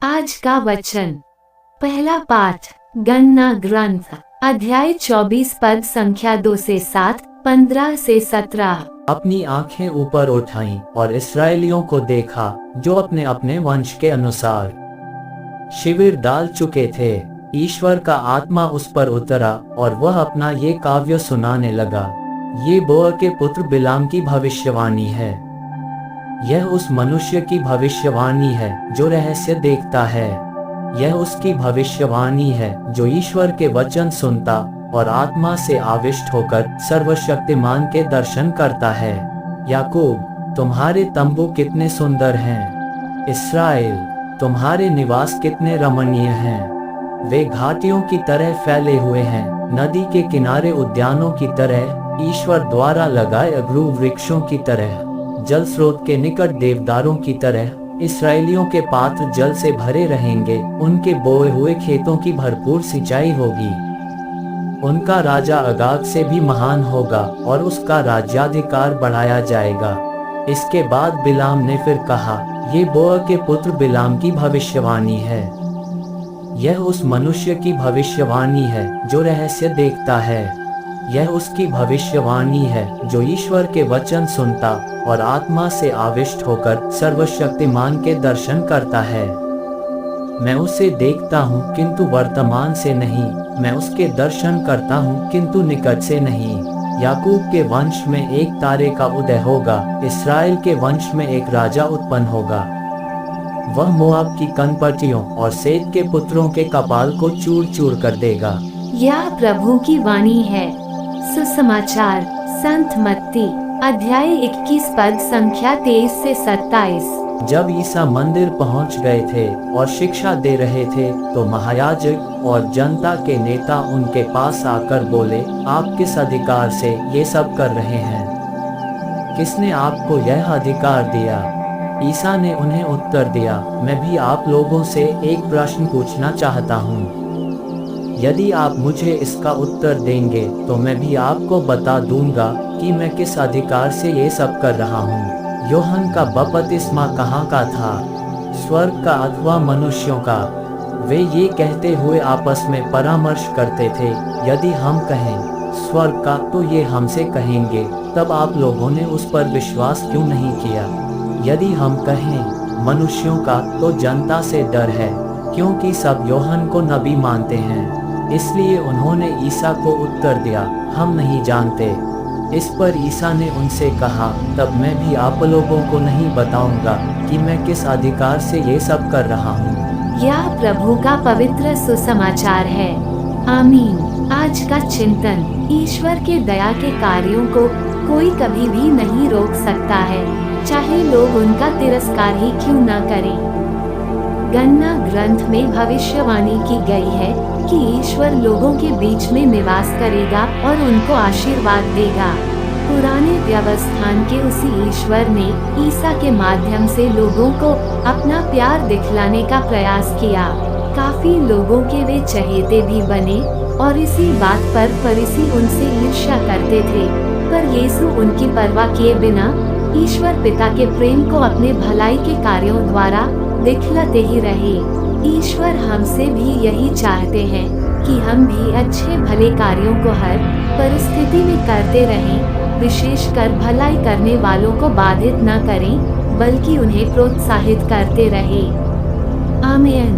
आज का वचन। पहला पाठ गणना ग्रंथ अध्याय 24 पद संख्या 2 से 7, 15 से 17। अपनी आंखें ऊपर उठाईं और इस्राएलियों को देखा जो अपने अपने वंश के अनुसार शिविर डाल चुके थे। ईश्वर का आत्मा उस पर उतरा और वह अपना ये काव्य सुनाने लगा। ये बोअ के पुत्र बिलाम की भविष्यवाणी है। यह उस मनुष्य की भविष्यवाणी है जो रहस्य देखता है। यह उसकी भविष्यवाणी है जो ईश्वर के वचन सुनता और आत्मा से आविष्ट होकर सर्वशक्तिमान के दर्शन करता है। याकूब, तुम्हारे तंबू कितने सुंदर हैं। इस्राएल, तुम्हारे निवास कितने रमणीय हैं। वे घाटियों की तरह फैले हुए हैं, नदी के किनारे उद्यानों की तरह, ईश्वर द्वारा लगाए अगरू वृक्षों की तरह, जल स्रोत के निकट देवदारों की तरह। इस्राएलियों के पात्र जल से भरे रहेंगे, उनके बोए हुए खेतों की भरपूर सिंचाई होगी। उनका राजा अगाग से भी महान होगा और उसका राज्याधिकार बढ़ाया जाएगा। इसके बाद बिलाम ने फिर कहा, ये बोअ के पुत्र बिलाम की भविष्यवाणी है। यह उस मनुष्य की भविष्यवाणी है जो रहस्य देखता है। यह उसकी भविष्यवाणी है जो ईश्वर के वचन सुनता और आत्मा से आविष्ट होकर सर्वशक्तिमान के दर्शन करता है। मैं उसे देखता हूँ किंतु वर्तमान से नहीं, मैं उसके दर्शन करता हूँ किंतु निकट से नहीं। याकूब के वंश में एक तारे का उदय होगा, इस्राएल के वंश में एक राजा उत्पन्न होगा। वह मोआब की कनपटियों और सेत के पुत्रों के कपाल को चूर चूर कर देगा। यह प्रभु की वाणी है। सुसमाचार संत मत्ती अध्याय 21 पद संख्या 23 से 27। जब ईसा मंदिर पहुंच गए थे और शिक्षा दे रहे थे तो महायाजक और जनता के नेता उनके पास आकर बोले, आप किस अधिकार से ये सब कर रहे हैं? किसने आपको यह अधिकार दिया? ईसा ने उन्हें उत्तर दिया, मैं भी आप लोगों से एक प्रश्न पूछना चाहता हूँ। यदि आप मुझे इसका उत्तर देंगे तो मैं भी आपको बता दूंगा कि मैं किस अधिकार से ये सब कर रहा हूँ। यूहन्ना का बपतिस्मा कहाँ का था, स्वर्ग का अथवा मनुष्यों का? वे ये कहते हुए आपस में परामर्श करते थे, यदि हम कहें स्वर्ग का तो ये हमसे कहेंगे, तब आप लोगों ने उस पर विश्वास क्यों नहीं किया? यदि हम कहें मनुष्यों का तो जनता से डर है, क्योंकि सब यूहन्ना को नबी मानते हैं। इसलिए उन्होंने ईसा को उत्तर दिया, हम नहीं जानते। इस पर ईसा ने उनसे कहा, तब मैं भी आप लोगों को नहीं बताऊंगा कि मैं किस अधिकार से ये सब कर रहा हूँ। यह प्रभु का पवित्र सुसमाचार है। आमीन। आज का चिंतन। ईश्वर के दया के कार्यों को कोई कभी भी नहीं रोक सकता है, चाहे लोग उनका तिरस्कार ही क्यों न करें। गणना ग्रंथ में भविष्यवाणी की गई है कि ईश्वर लोगों के बीच में निवास करेगा और उनको आशीर्वाद देगा। पुराने व्यवस्थान के उसी ईश्वर ने ईसा के माध्यम से लोगों को अपना प्यार दिखलाने का प्रयास किया। काफी लोगों के वे चहेते भी बने और इसी बात पर फरीसी उनसे ईर्ष्या करते थे, पर यीशु उनकी परवाह किए बिना ईश्वर पिता के प्रेम को अपने भलाई के कार्यों द्वारा दिखलाते ही रहे। ईश्वर हमसे भी यही चाहते हैं कि हम भी अच्छे भले कार्यों को हर परिस्थिति में करते रहें, विशेषकर भलाई करने वालों को बाधित न करें, बल्कि उन्हें प्रोत्साहित करते रहें। आमीन।